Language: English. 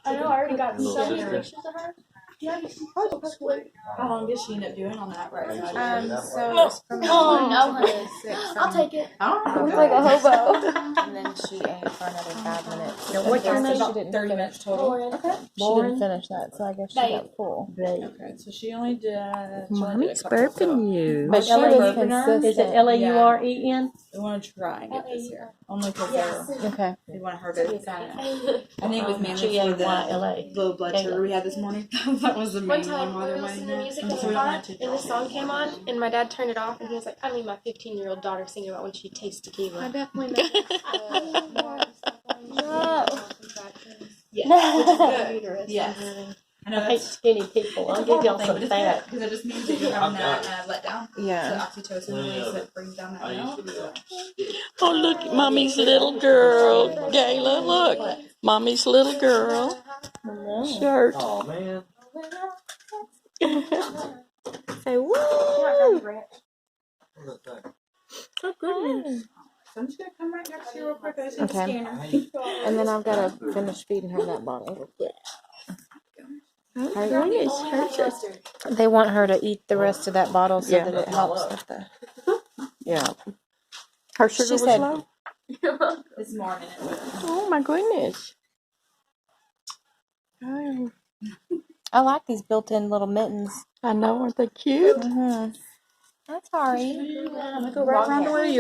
I know, I already got so many pictures of her. How long did she end up doing on that right side? So it's from 1 to 6. I'll take it. Looks like a hobo. And then she ate for another 5 minutes. No, what's your name? She didn't 30 minutes total. Okay. She didn't finish that, so I guess she got full. Okay, so she only did. Mommy's burping you. But she Ellie was burping her? consistent. Is it Laureen? We want to try and get this year. Only because Okay. we want her to kind of. I think it was mainly for G-A-Y-L-A. the low blood sugar we had this morning. That was the main One one time, while we they're were waiting listening to here. music in So the we don't car, want to. and this song came on, and my dad turned it off, and he was like, I made my 15-year-old daughter sing about when she tastes tequila. I definitely know. Yes. Which is good. Yes. I know I hate that's skinny people. I'll give y'all some fat. because it just means that you're having that letdown. Yeah. So oxytocin release that brings down that milk. Oh, look, Mommy's little girl. Gayla, look. Mommy's little girl. Shirt. Oh man. Say, woo! Oh goodness. So I'm just gonna come right next to you real quick. I just need Okay. the scanner. And then I've got to finish feeding her that bottle. They want her to eat the rest of that bottle so Yeah. that it helps with the. Yeah. Her sugar She was said- low? This morning. Oh, my goodness. Oh, I like these built-in little mittens. I know. Aren't they cute? I'm sorry. I'm gonna go right around to where you